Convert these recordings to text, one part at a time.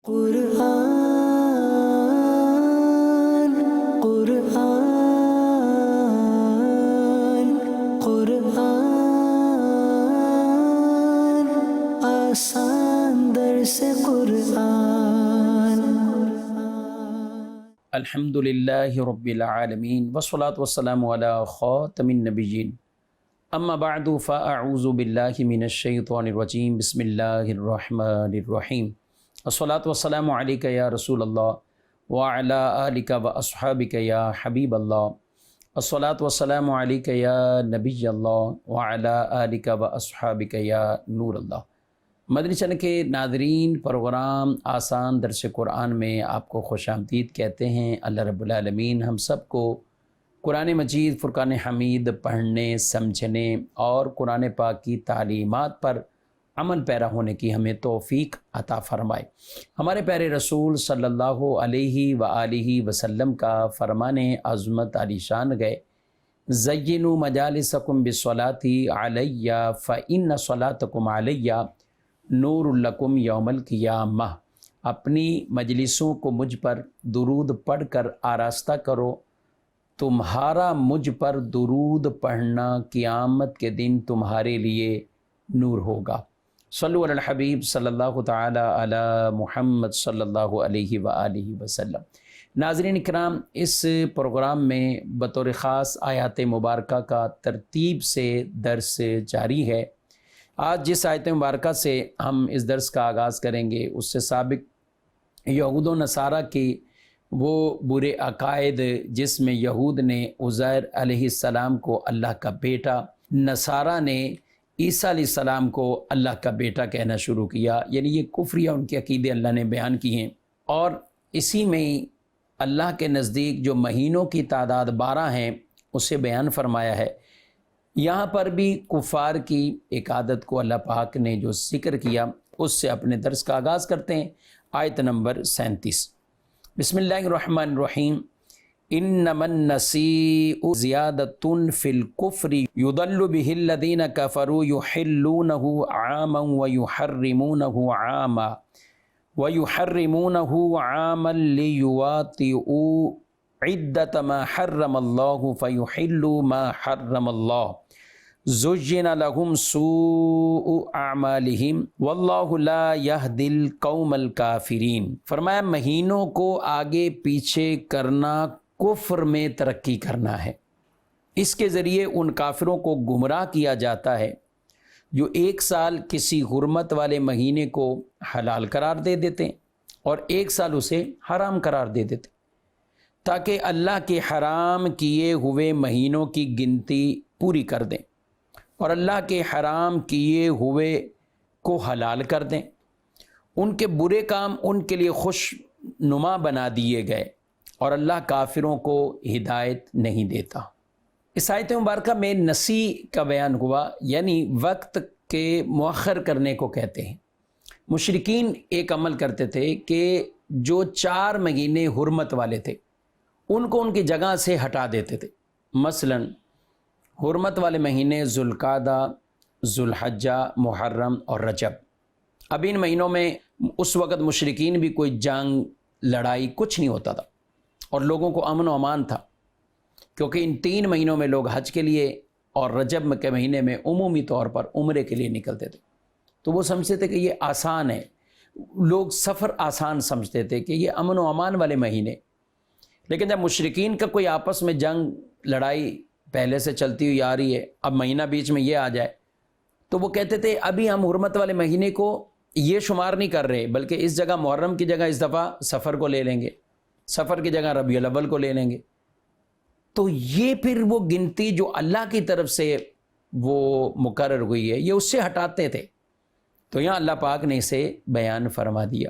قرآن قرآن قرآن آسان درس قرآن الحمدللہ رب العالمین والصلاة والسلام علی خاتم النبیین اما بعد فاعوذ باللہ من الشیطان الرجیم بسم اللہ الرحمن الرحیم الصلاة والسلام علیکہ یا رسول اللہ وعلی آلک واصحابک یا حبیب اللہ الصلاة والسلام علیکہ یا نبی اللہ وعلی آلک واصحابک یا نور اللہ۔ مدنی چینل کے ناظرین، پروگرام آسان درس قرآن میں آپ کو خوش آمدید کہتے ہیں۔ اللہ رب العالمین ہم سب کو قرآن مجید فرقان حمید پڑھنے، سمجھنے اور قرآن پاک کی تعلیمات پر عمل پیرا ہونے کی ہمیں توفیق عطا فرمائے۔ ہمارے پیارے رسول صلی اللہ علیہ وآلہ وسلم کا فرمان عظمت علی شان گئے، زینوا مجالسکم بالصلاۃ علیہ فإن صلاتکم علیہ نور لکم یوم القیامہ۔ اپنی مجلسوں کو مجھ پر درود پڑھ کر آراستہ کرو، تمہارا مجھ پر درود پڑھنا قیامت کے دن تمہارے لیے نور ہوگا۔ صلو علی الحبیب صلی اللہ تعالی علی محمد صلی اللہ علیہ وآلہ وسلم۔ ناظرین اکرام، اس پروگرام میں بطور خاص آیات مبارکہ کا ترتیب سے درس جاری ہے۔ آج جس آیت مبارکہ سے ہم اس درس کا آغاز کریں گے، اس سے سابق یہود و نصارہ کی وہ برے عقائد جس میں یہود نے عزیر علیہ السلام کو اللہ کا بیٹا، نصارہ نے عیسیٰ علیہ السلام کو اللہ کا بیٹا کہنا شروع کیا، یعنی یہ کفریہ ان کے عقیدے اللہ نے بیان کی ہیں۔ اور اسی میں اللہ کے نزدیک جو مہینوں کی تعداد 12 ہیں اسے بیان فرمایا ہے۔ یہاں پر بھی کفار کی ایک عادت کو اللہ پاک نے جو ذکر کیا، اس سے اپنے درس کا آغاز کرتے ہیں۔ آیت نمبر 37، بسم اللہ الرحمن الرحیم۔ انما النسیء زیادۃ فی الکفر یضل بہ الذین کفروا یحلونہ عاما ویحرمونہ عاما لیواطئوا عدۃ ما حرم اللہ فیحلوا ما حرم اللہ زُجِّنَ لَهُمْ سُوءُ أَعْمَالِهِمْ وَاللَّهُ لَا يَهْدِي الْقَوْمَ الْكَافِرِينَ۔ فرمایا مہینوں کو آگے پیچھے کرنا کفر میں ترقی کرنا ہے۔ اس کے ذریعے ان کافروں کو گمراہ کیا جاتا ہے جو ایک سال کسی حرمت والے مہینے کو حلال قرار دے دیتے ہیں اور ایک سال اسے حرام قرار دے دیتے، تاکہ اللہ کے حرام کیے ہوئے مہینوں کی گنتی پوری کر دیں اور اللہ کے حرام کیے ہوئے کو حلال کر دیں۔ ان کے برے کام ان کے لیے خوش نما بنا دیے گئے اور اللہ کافروں کو ہدایت نہیں دیتا۔ اس آیت مبارکہ میں نسی کا بیان ہوا، یعنی وقت کے مؤخر کرنے کو کہتے ہیں۔ مشرکین ایک عمل کرتے تھے کہ جو 4 مہینے حرمت والے تھے ان کو ان کی جگہ سے ہٹا دیتے تھے۔ مثلاً حرمت والے مہینے ذوالقعدہ، ذوالحجہ، محرم اور رجب۔ اب ان مہینوں میں اس وقت مشرکین بھی کوئی جنگ، لڑائی کچھ نہیں ہوتا تھا اور لوگوں کو امن و امان تھا، کیونکہ ان 3 مہینوں میں لوگ حج کے لیے اور رجب کے مہینے میں عمومی طور پر عمرے کے لیے نکلتے تھے۔ تو وہ سمجھتے تھے کہ یہ آسان ہے، لوگ سفر آسان سمجھتے تھے کہ یہ امن و امان والے مہینے۔ لیکن جب مشرکین کا کوئی آپس میں جنگ، لڑائی پہلے سے چلتی ہوئی آ رہی ہے، اب مہینہ بیچ میں یہ آ جائے، تو وہ کہتے تھے ابھی ہم حرمت والے مہینے کو یہ شمار نہیں کر رہے، بلکہ اس جگہ محرم کی جگہ اس دفعہ سفر کو لے لیں گے، سفر کی جگہ ربیع الاول کو لے لیں گے۔ تو یہ پھر وہ گنتی جو اللہ کی طرف سے وہ مقرر ہوئی ہے، یہ اس سے ہٹاتے تھے۔ تو یہاں اللہ پاک نے اسے بیان فرما دیا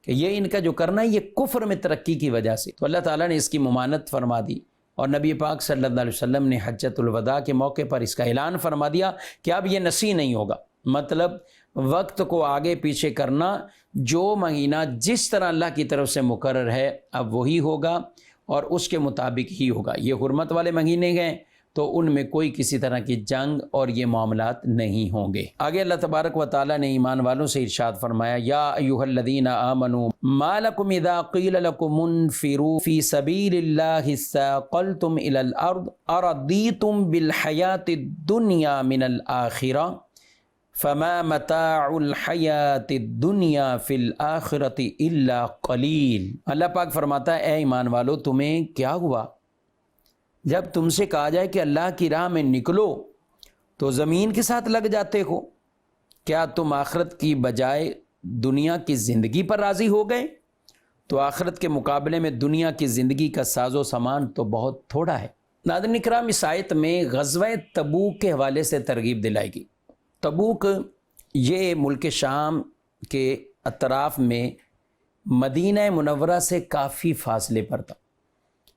کہ یہ ان کا جو کرنا ہے یہ کفر میں ترقی کی وجہ سے۔ تو اللہ تعالیٰ نے اس کی ممانت فرما دی اور نبی پاک صلی اللہ علیہ وسلم نے حجۃ الوداع کے موقع پر اس کا اعلان فرما دیا کہ اب یہ نسی نہیں ہوگا۔ مطلب وقت کو آگے پیچھے کرنا، جو مہینہ جس طرح اللہ کی طرف سے مقرر ہے اب وہی ہوگا اور اس کے مطابق ہی ہوگا۔ یہ حرمت والے مہینے ہیں تو ان میں کوئی کسی طرح کی جنگ اور یہ معاملات نہیں ہوں گے۔ آگے اللہ تبارک و تعالیٰ نے ایمان والوں سے ارشاد فرمایا، یا ایھا الذین آمنوا ما لکم اذا قیل لکم انفروا فی سبیل اللہ اثاقلتم الی الارض ارضیتم بالحیاۃ الدنیا من الآخرہ فما متاع الحیاۃ الدنیا فی الآخرۃ الا قلیل۔ اللہ پاک فرماتا ہے، اے ایمان والو تمہیں کیا ہوا جب تم سے کہا جائے کہ اللہ کی راہ میں نکلو تو زمین کے ساتھ لگ جاتے ہو؟ کیا تم آخرت کی بجائے دنیا کی زندگی پر راضی ہو گئے؟ تو آخرت کے مقابلے میں دنیا کی زندگی کا ساز و سامان تو بہت تھوڑا ہے۔ ناظرین اکرام، اس آیت میں غزوہ تبوک کے حوالے سے ترغیب دلائی گئی۔ تبوک یہ ملک شام کے اطراف میں مدینہ منورہ سے کافی فاصلے پر تھا،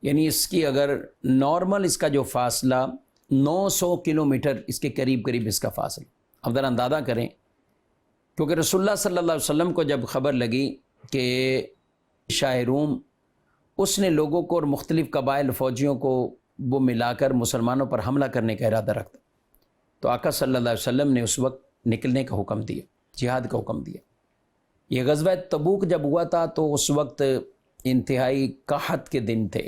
یعنی اس کی اگر نارمل اس کا جو فاصلہ 900 کلومیٹر اس کے قریب قریب اس کا فاصلہ، اب ذرا اندازہ کریں، کیونکہ رسول اللہ صلی اللہ علیہ وسلم کو جب خبر لگی کہ شاہ روم اس نے لوگوں کو اور مختلف قبائل فوجیوں کو وہ ملا کر مسلمانوں پر حملہ کرنے کا ارادہ رکھتا، تو آقا صلی اللہ علیہ وسلم نے اس وقت نکلنے کا حکم دیا، جہاد کا حکم دیا۔ یہ غزوہ تبوک جب ہوا تھا تو اس وقت انتہائی قحط کے دن تھے،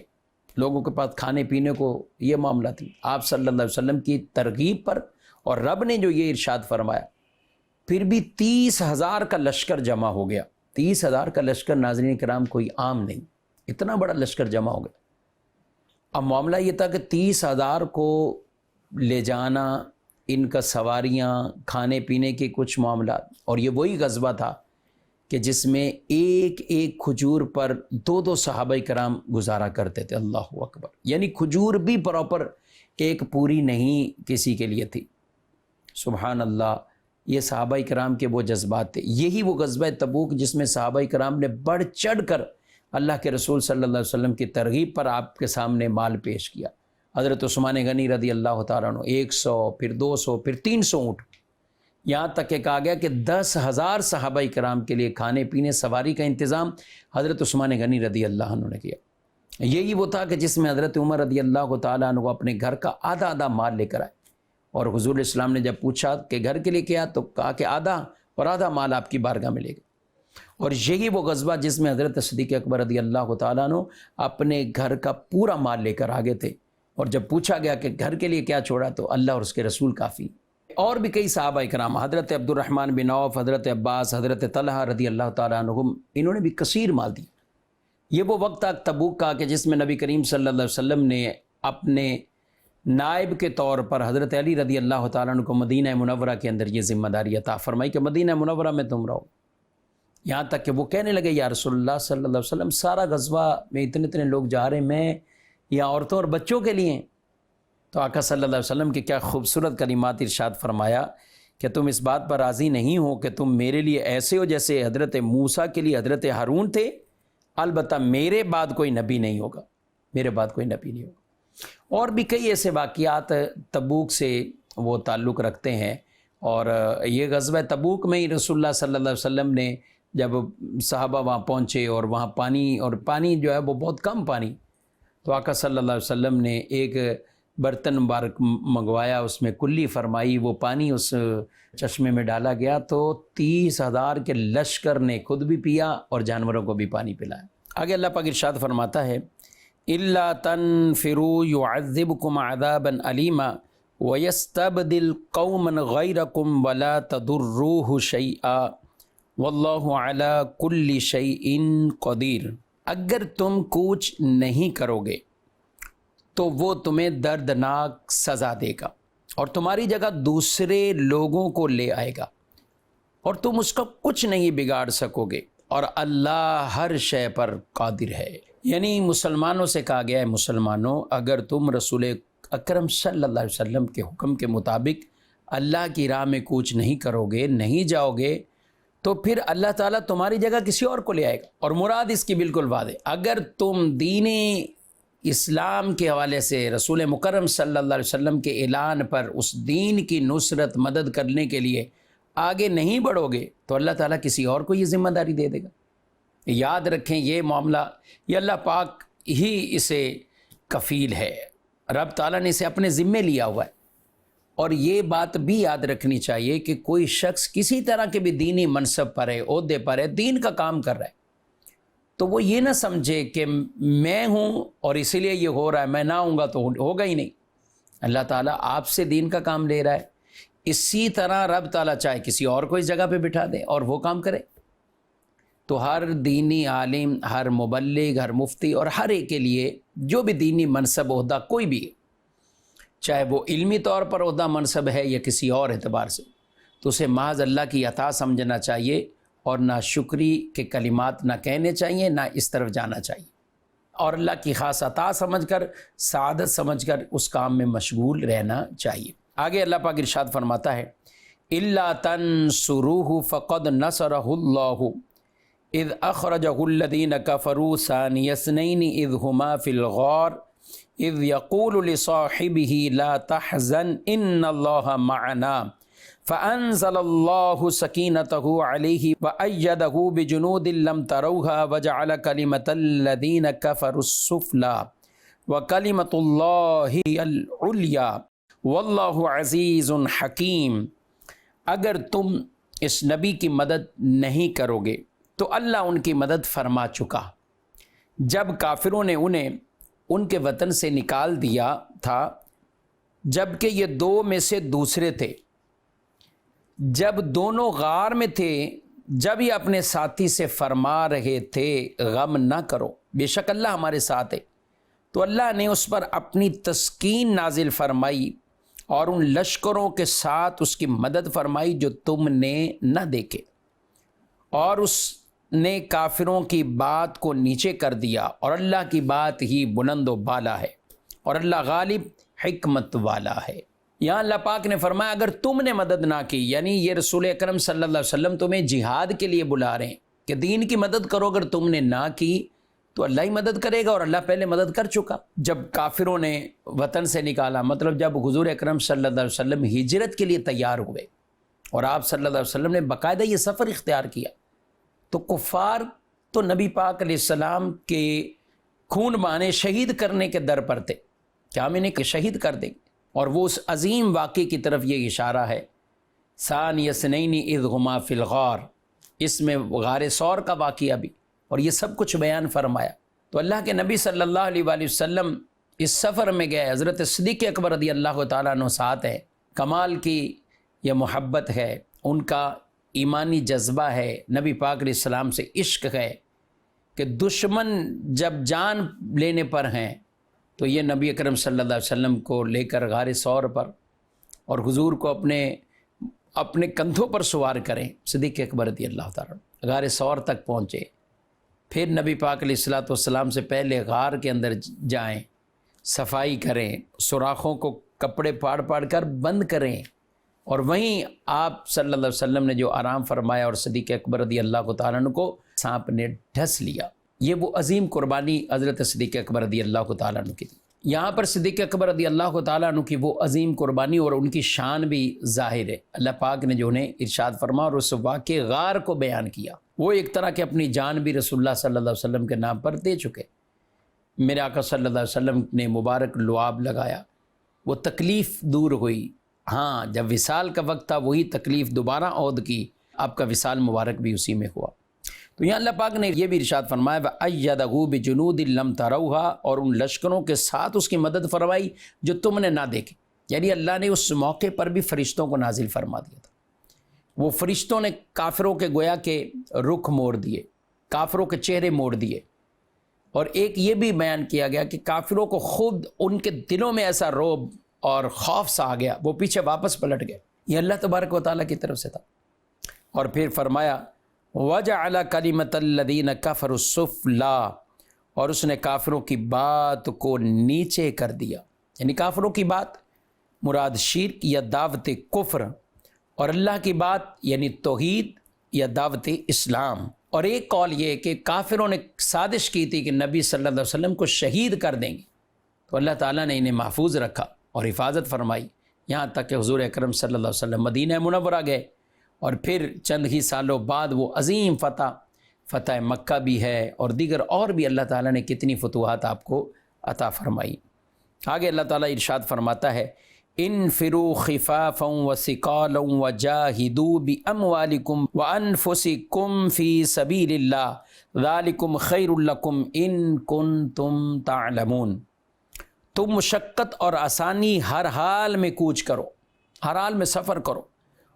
لوگوں کے پاس کھانے پینے کو یہ معاملہ تھی۔ آپ صلی اللہ علیہ وسلم کی ترغیب پر اور رب نے جو یہ ارشاد فرمایا، پھر بھی 30,000 کا لشکر جمع ہو گیا۔ 30,000 کا لشکر ناظرین کرام کوئی عام نہیں، اتنا بڑا لشکر جمع ہو گیا۔ اب معاملہ یہ تھا کہ 30,000 کو لے جانا، ان کا سواریاں، کھانے پینے کے کچھ معاملات، اور یہ وہی غزوہ تھا کہ جس میں ایک ایک کھجور پر 2 صحابہ کرام گزارا کرتے تھے۔ اللہ اکبر، یعنی کھجور بھی پراپر ایک پوری نہیں کسی کے لیے تھی۔ سبحان اللہ، یہ صحابہ کرام کے وہ جذبات تھے۔ یہی وہ غزوہ تبوک جس میں صحابہ کرام نے بڑھ چڑھ کر اللہ کے رسول صلی اللہ علیہ وسلم کی ترغیب پر آپ کے سامنے مال پیش کیا۔ حضرت عثمان غنی رضی اللہ تعالیٰ عنہ 100، پھر 200، پھر 300 اونٹ، یہاں تک کہ کہا گیا کہ 10,000 صحابہ کرام کے لیے کھانے پینے سواری کا انتظام حضرت عثمان غنی رضی اللہ عنہ نے کیا۔ یہی وہ تھا کہ جس میں حضرت عمر رضی اللہ تعالیٰ عنہ اپنے گھر کا آدھا مال لے کر آئے، اور حضور اسلام نے جب پوچھا کہ گھر کے لیے کیا، تو کہا کہ آدھا، اور آدھا مال آپ کی بارگاہ میں لے گئے۔ اور یہی وہ غزوہ جس میں حضرت صدیق اکبر رضی اللہ تعالیٰ عنہ اپنے گھر کا پورا مال لے کر آگے تھے، اور جب پوچھا گیا کہ گھر کے لیے کیا چھوڑا، تو اللہ اور اس کے رسول کافی۔ اور بھی کئی صحابہ کرام، حضرت عبد الرحمن بن عوف، حضرت عباس، حضرت طلحہ رضی اللہ تعالیٰ عنہم، انہوں نے بھی کثیر مال دیا۔ یہ وہ وقت تھا تبوک کا کہ جس میں نبی کریم صلی اللہ علیہ وسلم نے اپنے نائب کے طور پر حضرت علی رضی اللہ تعالیٰ عنہ کو مدینہ منورہ کے اندر یہ ذمہ داری عطا فرمائی کہ مدینہ منورہ میں تم رہو۔ یہاں تک کہ وہ کہنے لگے، یا رسول اللہ صلی اللہ علیہ وسلم، سارا غزوہ میں اتنے لوگ جا رہے ہیں، میں یا عورتوں اور بچوں کے لیے؟ تو آقا صلی اللہ علیہ وسلم کے کیا خوبصورت کلمات ارشاد فرمایا کہ تم اس بات پر راضی نہیں ہو کہ تم میرے لیے ایسے ہو جیسے حضرت موسیٰ کے لیے حضرت ہارون تھے؟ البتہ میرے بعد کوئی نبی نہیں ہوگا، میرے بعد کوئی نبی نہیں ہوگا۔ اور بھی کئی ایسے واقعات تبوک سے وہ تعلق رکھتے ہیں، اور یہ غزوہ تبوک میں ہی رسول اللہ صلی اللہ علیہ وسلم نے جب صحابہ وہاں پہنچے اور وہاں پانی جو ہے وہ بہت کم پانی، تو آقا صلی اللہ علیہ وسلم نے ایک برتن مبارک منگوایا، اس میں کلی فرمائی، وہ پانی اس چشمے میں ڈالا گیا، تو 30,000 کے لشکر نے خود بھی پیا اور جانوروں کو بھی پانی پلایا۔ آگے اللہ پاک ارشاد فرماتا ہے، إِلَّا تَنْفِرُوا يُعَذِّبْكُمْ عَذَابًا أَلِيمًا وَيَسْتَبْدِلْ قَوْمًا غَيْرَكُمْ وَلَا تَضُرُّوهُ شَيْئًا وَاللَّهُ عَلَى كُلِّ شَيْءٍ قَدِيرٌ۔ اگر تم کوچ نہیں کرو گے تو وہ تمہیں دردناک سزا دے گا، اور تمہاری جگہ دوسرے لوگوں کو لے آئے گا، اور تم اس کا کچھ نہیں بگاڑ سکو گے، اور اللہ ہر شے پر قادر ہے۔ یعنی مسلمانوں سے کہا گیا ہے، مسلمانوں اگر تم رسول اکرم صلی اللہ علیہ وسلم کے حکم کے مطابق اللہ کی راہ میں کوچ نہیں کرو گے، نہیں جاؤ گے، تو پھر اللہ تعالیٰ تمہاری جگہ کسی اور کو لے آئے گا۔ اور مراد اس کی بالکل واضح، اگر تم دین اسلام کے حوالے سے رسول مکرم صلی اللہ علیہ وسلم کے اعلان پر اس دین کی نصرت مدد کرنے کے لیے آگے نہیں بڑھو گے، تو اللہ تعالیٰ کسی اور کو یہ ذمہ داری دے دے گا۔ یاد رکھیں، یہ معاملہ یہ اللہ پاک ہی اسے کفیل ہے، رب تعالیٰ نے اسے اپنے ذمے لیا ہوا ہے۔ اور یہ بات بھی یاد رکھنی چاہیے کہ کوئی شخص کسی طرح کے بھی دینی منصب پر ہے، عہدے پر ہے، دین کا کام کر رہا ہے، تو وہ یہ نہ سمجھے کہ میں ہوں اور اسی لیے یہ ہو رہا ہے، میں نہ ہوں گا تو ہوگا ہی نہیں۔ اللہ تعالیٰ آپ سے دین کا کام لے رہا ہے، اسی طرح رب تعالیٰ چاہے کسی اور کو اس جگہ پہ بٹھا دے اور وہ کام کرے۔ تو ہر دینی عالم، ہر مبلغ، ہر مفتی اور ہر ایک کے لیے جو بھی دینی منصب عہدہ کوئی بھی ہے، چاہے وہ علمی طور پر عہدہ منصب ہے یا کسی اور اعتبار سے، تو اسے محض اللہ کی عطا سمجھنا چاہیے اور نہ شکری کے کلمات نہ کہنے چاہیے، نہ اس طرف جانا چاہیے، اور اللہ کی خاص عطا سمجھ کر، سعادت سمجھ کر اس کام میں مشغول رہنا چاہیے۔ آگے اللہ پاک ارشاد فرماتا ہے إِلَّا تَنْصُرُوهُ فَقَدْ نَصَرَهُ اللَّهُ إِذْ أَخْرَجَهُ الَّذِينَ كَفَرُوا ثَانِيَ اثْنَيْنِ إِذْ هُمَا فِي الْغَارِ إِذْ يَقُولُ لِصَاحِبِهِ لَا تَحْزَنْ إِنَّ اللَّهَ مَعَنَا فَأَنزَلَ اللَّهُ سَكِينَتَهُ عَلَيْهِ وَأَيَّدَهُ بِجُنُودٍ لَّمْ تَرَوْهَا وَجَعَلَ كَلِمَةَ الَّذِينَ كَفَرُوا السُّفْلَىٰ وَكَلِمَةُ اللَّهِ الْعُلْيَا وَاللَّهُ عَزِيزٌ حَكِيمٌ۔ اگر تم اس نبی کی مدد نہیں کرو گے تو اللہ ان کی مدد فرما چکا جب کافروں نے انہیں ان کے وطن سے نکال دیا تھا، جبکہ یہ دو میں سے دوسرے تھے، جب دونوں غار میں تھے، جب یہ اپنے ساتھی سے فرما رہے تھے غم نہ کرو، بے شک اللہ ہمارے ساتھ ہے، تو اللہ نے اس پر اپنی تسکین نازل فرمائی اور ان لشکروں کے ساتھ اس کی مدد فرمائی جو تم نے نہ دیکھے، اور اس نے کافروں کی بات کو نیچے کر دیا، اور اللہ کی بات ہی بلند و بالا ہے، اور اللہ غالب حکمت والا ہے۔ یہاں اللہ پاک نے فرمایا اگر تم نے مدد نہ کی، یعنی یہ رسول اکرم صلی اللہ علیہ وسلم تمہیں جہاد کے لیے بلا رہے ہیں کہ دین کی مدد کرو، اگر تم نے نہ کی تو اللہ ہی مدد کرے گا، اور اللہ پہلے مدد کر چکا۔ جب کافروں نے وطن سے نکالا، مطلب جب حضور اکرم صلی اللہ علیہ وسلم ہجرت کے لیے تیار ہوئے اور آپ صلی اللہ علیہ وسلم نے باقاعدہ یہ سفر اختیار کیا، تو کفار تو نبی پاک علیہ السلام کے خون بہانے شہید کرنے کے در پر تھے کہ ہم انہیں شہید کر دیں گے، اور وہ اس عظیم واقعے کی طرف یہ اشارہ ہے ثانی اثنین اذ ہما فی الغار، اس میں غار ثور کا واقعہ بھی اور یہ سب کچھ بیان فرمایا۔ تو اللہ کے نبی صلی اللہ علیہ وآلہ وسلم اس سفر میں گئے، حضرت صدیق اکبر رضی اللہ تعالیٰ عنہ ساتھ ہے، کمال کی یہ محبت ہے، ان کا ایمانی جذبہ ہے، نبی پاک علیہ السلام سے عشق ہے کہ دشمن جب جان لینے پر ہیں تو یہ نبی اکرم صلی اللہ علیہ وسلم کو لے کر غار ثور پر اور حضور کو اپنے کندھوں پر سوار کریں۔ صدیق اکبر رضی اللہ تعالیٰ غار ثور تک پہنچے، پھر نبی پاک علیہ السلام سے پہلے غار کے اندر جائیں، صفائی کریں، سوراخوں کو کپڑے پاڑ پاڑ کر بند کریں، اور وہیں آپ صلی اللہ علیہ وسلم نے جو آرام فرمایا اور صدیق اکبر رضی اللہ تعالیٰ عنہ کو سانپ نے ڈھس لیا۔ یہ وہ عظیم قربانی حضرت صدیق اکبر رضی اللہ تعالیٰ عنہ کی تھی۔ یہاں پر صدیق اکبر رضی اللہ تعالیٰ عنہ کی وہ عظیم قربانی اور ان کی شان بھی ظاہر ہے۔ اللہ پاک نے جو انہیں ارشاد فرما اور اس واقع غار کو بیان کیا، وہ ایک طرح کہ اپنی جان بھی رسول اللہ صلی اللہ علیہ وسلم کے نام پر دے چکے۔ میرے آقا صلی اللہ علیہ وسلم نے مبارک لعاب لگایا، وہ تکلیف دور ہوئی۔ ہاں، جب وصال کا وقت تھا وہی تکلیف دوبارہ عود کی، آپ کا وصال مبارک بھی اسی میں ہوا۔ تو یہاں اللہ پاک نے یہ بھی ارشاد فرمایا وَأَيَّدَهُ بِجُنُودٍ لَّمْ تَرَوْهَا، اور ان لشکروں کے ساتھ اس کی مدد فرمائی جو تم نے نہ دیکھے، یعنی اللہ نے اس موقع پر بھی فرشتوں کو نازل فرما دیا تھا۔ وہ فرشتوں نے کافروں کے گویا کے رخ موڑ دیے، کافروں کے چہرے موڑ دیے، اور ایک یہ بھی بیان کیا گیا کہ کافروں کو خود ان کے دلوں میں ایسا رعب اور خوف سا آ گیا، وہ پیچھے واپس پلٹ گئے۔ یہ اللہ تبارک و تعالیٰ کی طرف سے تھا۔ اور پھر فرمایا وَجَعَلَ كَلِمَةَ الَّذِينَ كَفَرُوا السُّفْلَىٰ، اور اس نے کافروں کی بات کو نیچے کر دیا، یعنی کافروں کی بات مراد شرک یا دعوت کفر، اور اللہ کی بات یعنی توحید یا دعوت اسلام۔ اور ایک قول یہ کہ کافروں نے سازش کی تھی کہ نبی صلی اللہ علیہ وسلم کو شہید کر دیں گے، تو اللہ تعالیٰ نے انہیں محفوظ رکھا اور حفاظت فرمائی، یہاں تک کہ حضور اکرم صلی اللہ علیہ وسلم مدینہ منورہ گئے، اور پھر چند ہی سالوں بعد وہ عظیم فتح مکہ بھی ہے، اور دیگر اور بھی اللہ تعالیٰ نے کتنی فتوحات آپ کو عطا فرمائی۔ آگے اللہ تعالیٰ ارشاد فرماتا ہے انفروا خفافا وثقالا وجاہدوا باموالکم وانفسکم فی سبیل اللہ ذالکم خیر لکم ان کنتم تعلمون۔ تم مشقت اور آسانی ہر حال میں کوچ کرو، ہر حال میں سفر کرو،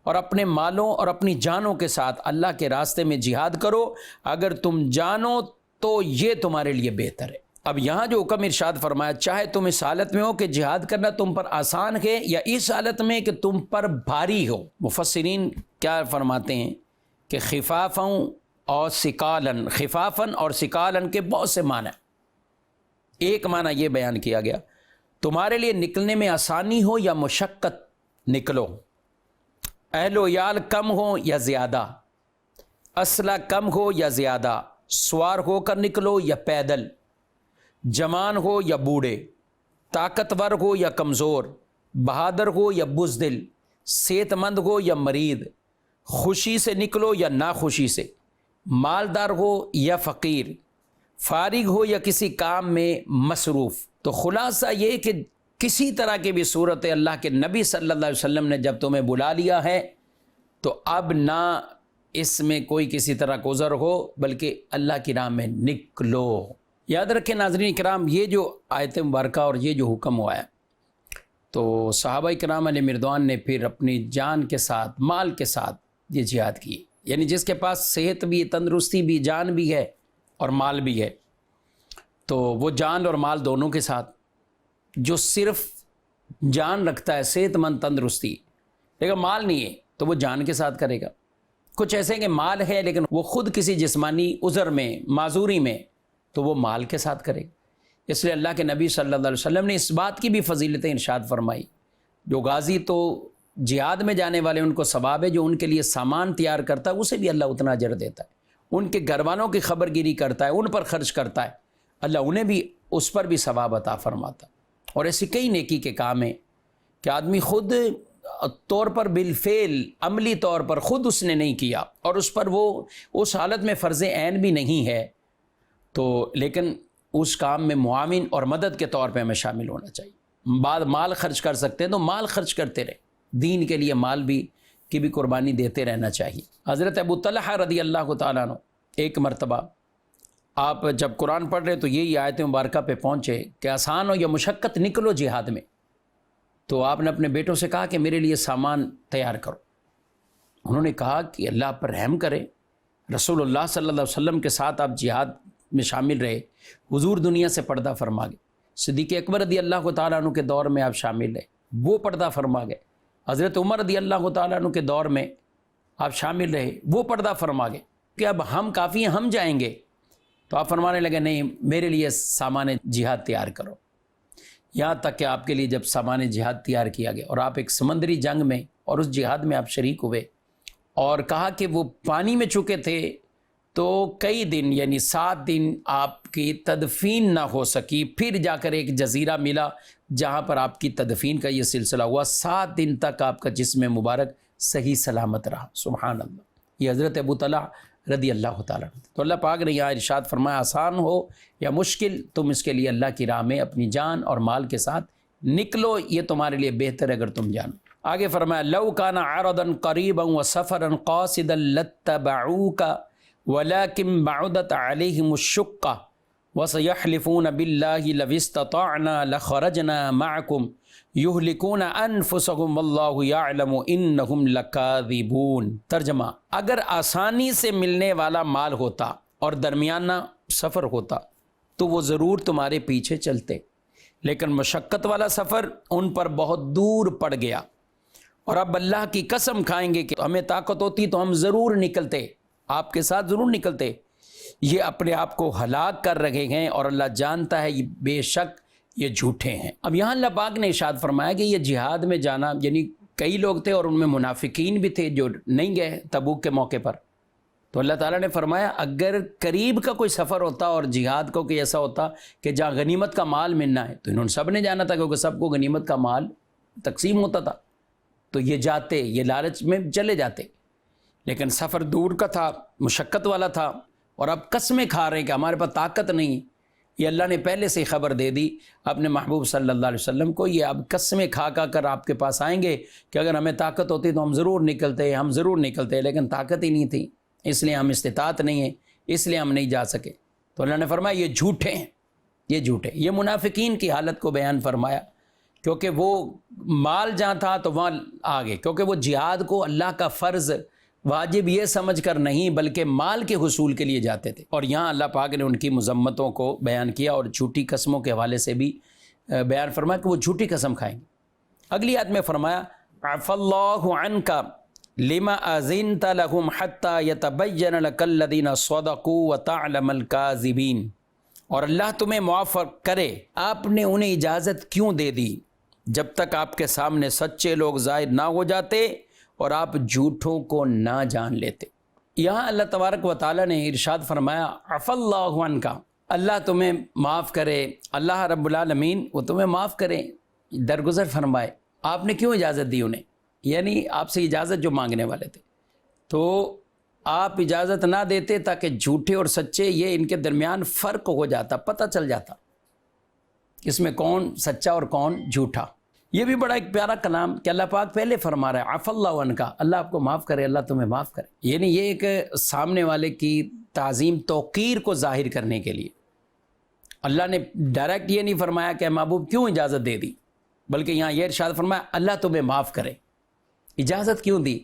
اور اپنے مالوں اور اپنی جانوں کے ساتھ اللہ کے راستے میں جہاد کرو اگر تم جانو تو یہ تمہارے لیے بہتر ہے۔ اب یہاں جو حکم ارشاد فرمایا، چاہے تم اس حالت میں ہو کہ جہاد کرنا تم پر آسان ہے یا اس حالت میں کہ تم پر بھاری ہو۔ مفسرین کیا فرماتے ہیں کہ خفافاً اور ثقالاً، خفافاً اور ثقالاً کے بہت سے معنی، ایک معنی یہ بیان کیا گیا تمہارے لیے نکلنے میں آسانی ہو یا مشقت نکلو، اہل و عیال کم ہو یا زیادہ، اسلحہ کم ہو یا زیادہ، سوار ہو کر نکلو یا پیدل، جوان ہو یا بوڑھے، طاقتور ہو یا کمزور، بہادر ہو یا بزدل، صحت مند ہو یا مریض، خوشی سے نکلو یا ناخوشی سے، مالدار ہو یا فقیر، فارغ ہو یا کسی کام میں مصروف۔ تو خلاصہ یہ کہ کسی طرح کی بھی صورت اللہ کے نبی صلی اللہ علیہ وسلم نے جب تمہیں بلا لیا ہے تو اب نہ اس میں کوئی کسی طرح کا عذر ہو بلکہ اللہ کی راہ میں نکلو۔ یاد رکھیں ناظرین کرام، یہ جو آیت مبارکہ اور یہ جو حکم ہوا ہے تو صحابہ کرام علیہ مردوان نے پھر اپنی جان کے ساتھ، مال کے ساتھ یہ جہاد کی، یعنی جس کے پاس صحت بھی، تندرستی بھی، جان بھی ہے اور مال بھی ہے تو وہ جان اور مال دونوں کے ساتھ، جو صرف جان رکھتا ہے، صحت مند، تندرستی، لیکن مال نہیں ہے تو وہ جان کے ساتھ کرے گا۔ کچھ ایسے کہ مال ہے لیکن وہ خود کسی جسمانی عذر میں، معذوری میں، تو وہ مال کے ساتھ کرے گا۔ اس لیے اللہ کے نبی صلی اللہ علیہ وسلم نے اس بات کی بھی فضیلتیں ارشاد فرمائی، جو غازی تو جہاد میں جانے والے ان کو ثواب ہے، جو ان کے لیے سامان تیار کرتا ہے اسے بھی اللہ اتنا اجر دیتا ہے، ان کے گھر والوں کی خبر گیری کرتا ہے، ان پر خرچ کرتا ہے، اللہ انہیں بھی اس پر بھی ثواب عطا فرماتا ہے۔ اور ایسی کئی نیکی کے کام ہیں کہ آدمی خود طور پر بالفعل، عملی طور پر خود اس نے نہیں کیا اور اس پر وہ اس حالت میں فرض عین بھی نہیں ہے تو لیکن اس کام میں معاون اور مدد کے طور پہ ہمیں شامل ہونا چاہیے۔ بعد مال خرچ کر سکتے ہیں تو مال خرچ کرتے رہیں، دین کے لیے مال بھی کی بھی قربانی دیتے رہنا چاہیے۔ حضرت ابو طلحہ رضی اللہ تعالیٰ عنہ ایک مرتبہ آپ جب قرآن پڑھ رہے تو یہی آیت مبارکہ پہ پہنچے کہ آسان ہو یا مشقت نکلو جہاد میں، تو آپ نے اپنے بیٹوں سے کہا کہ میرے لیے سامان تیار کرو۔ انہوں نے کہا کہ اللہ پر رحم کرے، رسول اللہ صلی اللہ علیہ وسلم کے ساتھ آپ جہاد میں شامل رہے، حضور دنیا سے پردہ فرما گئے، صدیق اکبر رضی اللہ تعالیٰ عنہ کے دور میں آپ شامل رہے، وہ پردہ فرما گئے، حضرت عمر رضی اللہ تعالیٰ عنہ کے دور میں آپ شامل رہے، وہ پردہ فرما گئے کہ اب ہم کافی ہیں، ہم جائیں گے، تو آپ فرمانے لگے نہیں میرے لیے سامان جہاد تیار کرو۔ یہاں تک کہ آپ کے لیے جب سامان جہاد تیار کیا گیا اور آپ ایک سمندری جنگ میں اور اس جہاد میں آپ شریک ہوئے، اور کہا کہ وہ پانی میں چکے تھے تو کئی دن یعنی 7 دن آپ کی تدفین نہ ہو سکی، پھر جا کر ایک جزیرہ ملا جہاں پر آپ کی تدفین کا یہ سلسلہ ہوا، 7 دن تک آپ کا جسم مبارک صحیح سلامت رہا۔ سبحان اللہ، یہ حضرت ابو طلحہ رضی اللہ تعالیٰ عنہ۔ تو اللہ پاک نے یہاں ارشاد فرمایا آسان ہو یا مشکل، تم اس کے لیے اللہ کی راہ میں اپنی جان اور مال کے ساتھ نکلو، یہ تمہارے لیے بہتر ہے اگر تم جانو۔ آگے فرمایا لو کان عرضا قریبا وسفرا قاصدا لاتبعوک ولكن بعدت عليهم الشقة وسيحلفون بالله لو استطعنا لخرجنا معكم يهلكون أنفسهم والله يعلم إنهم لكاذبون۔ ترجمہ، اگر آسانی سے ملنے والا مال ہوتا اور درمیانہ سفر ہوتا تو وہ ضرور تمہارے پیچھے چلتے، لیکن مشقت والا سفر ان پر بہت دور پڑ گیا، اور اب اللہ کی قسم کھائیں گے کہ ہمیں طاقت ہوتی تو ہم ضرور نکلتے، آپ کے ساتھ ضرور نکلتے۔ یہ اپنے آپ کو ہلاک کر رہے ہیں اور اللہ جانتا ہے یہ بے شک یہ جھوٹے ہیں۔ اب یہاں اللہ پاک نے ارشاد فرمایا کہ یہ جہاد میں جانا، یعنی کئی لوگ تھے اور ان میں منافقین بھی تھے جو نہیں گئے تبوک کے موقع پر، تو اللہ تعالیٰ نے فرمایا اگر قریب کا کوئی سفر ہوتا اور جہاد کو کہ ایسا ہوتا کہ جہاں غنیمت کا مال ملنا ہے تو انہوں نے سب نے جانا تھا، کیونکہ سب کو غنیمت کا مال تقسیم ہوتا تھا، تو یہ جاتے، یہ لالچ میں چلے جاتے، لیکن سفر دور کا تھا، مشقت والا تھا، اور اب قسمیں کھا رہے ہیں کہ ہمارے پاس طاقت نہیں، یہ اللہ نے پہلے سے خبر دے دی اپنے محبوب صلی اللہ علیہ وسلم کو. یہ اب قسمیں کھا کر آپ کے پاس آئیں گے کہ اگر ہمیں طاقت ہوتی تو ہم ضرور نکلتے, لیکن طاقت ہی نہیں تھی, اس لیے ہم استطاعت نہیں ہے, اس لیے ہم نہیں جا سکے. تو اللہ نے فرمایا یہ جھوٹے ہیں, یہ جھوٹے. یہ منافقین کی حالت کو بیان فرمایا, کیونکہ وہ مال جہاں تھا تو وہاں آ گئے, کیونکہ وہ جہاد کو اللہ کا فرض واجب یہ سمجھ کر نہیں بلکہ مال کے حصول کے لیے جاتے تھے. اور یہاں اللہ پاک نے ان کی مذمتوں کو بیان کیا اور جھوٹی قسموں کے حوالے سے بھی بیان فرمایا کہ وہ جھوٹی قسم کھائیں گے. اگلی آیت میں فرمایا عفا اللہ عنک لما اذنت لهم حتى يتبين لك الذين صدقوا وتعلم الكاذبين. اور اللہ تمہیں معاف کرے, آپ نے انہیں اجازت کیوں دے دی جب تک آپ کے سامنے سچے لوگ ظاہر نہ ہو جاتے اور آپ جھوٹوں کو نہ جان لیتے. یہاں اللہ تبارک و تعالیٰ نے ارشاد فرمایا عفا اللہ عنک, اللہ تمہیں معاف کرے, اللہ رب العالمین وہ تمہیں معاف کریں, درگزر فرمائے. آپ نے کیوں اجازت دی انہیں؟ یعنی آپ سے اجازت جو مانگنے والے تھے, تو آپ اجازت نہ دیتے تاکہ جھوٹے اور سچے یہ ان کے درمیان فرق ہو جاتا, پتہ چل جاتا اس میں کون سچا اور کون جھوٹا. یہ بھی بڑا ایک پیارا کلام کہ اللہ پاک پہلے فرما رہا ہے عفا اللہ عنک, اللہ آپ کو معاف کرے, اللہ تمہیں معاف کرے. یعنی یہ ایک سامنے والے کی تعظیم توقیر کو ظاہر کرنے کے لیے اللہ نے ڈائریکٹ یہ نہیں فرمایا کہ محبوب کیوں اجازت دے دی, بلکہ یہاں یہ ارشاد فرمایا اللہ تمہیں معاف کرے. اجازت کیوں دی؟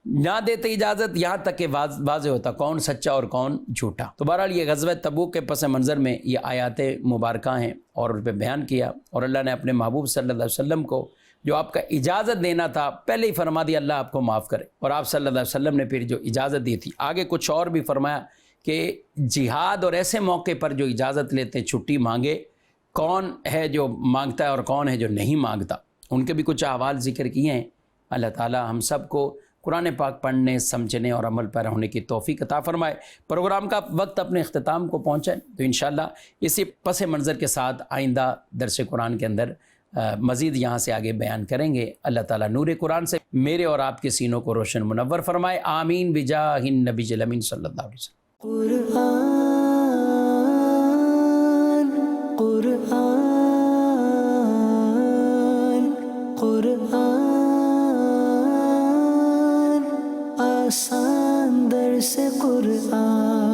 نہ دیتے اجازت یہاں تک کہ واضح ہوتا کون سچا اور کون جھوٹا. تو بہرحال یہ غزوہ تبوک کے پس منظر میں یہ آیات مبارکہ ہیں اور ان پہ بیان کیا, اور اللہ نے اپنے محبوب صلی اللہ علیہ وسلم کو جو آپ کا اجازت دینا تھا پہلے ہی فرما دیا اللہ آپ کو معاف کرے. اور آپ صلی اللہ علیہ وسلم نے پھر جو اجازت دی تھی آگے کچھ اور بھی فرمایا کہ جہاد اور ایسے موقع پر جو اجازت لیتے چھٹی مانگے, کون ہے جو مانگتا ہے اور کون ہے جو نہیں مانگتا, ان کے بھی کچھ احوال ذکر کیے ہیں. اللہ تعالی ہم سب کو قرآن پاک پڑھنے, سمجھنے اور عمل پیرا ہونے کی توفیق عطا فرمائے. پروگرام کا وقت اپنے اختتام کو پہنچا ہے, تو انشاءاللہ اسی پس منظر کے ساتھ آئندہ درس قرآن کے اندر مزید یہاں سے آگے بیان کریں گے. اللہ تعالیٰ نور قرآن سے میرے اور آپ کے سینوں کو روشن منور فرمائے. آمین بجاہ النبی الامین صلی اللہ علیہ وسلم. قرآن آسان درس قرآن.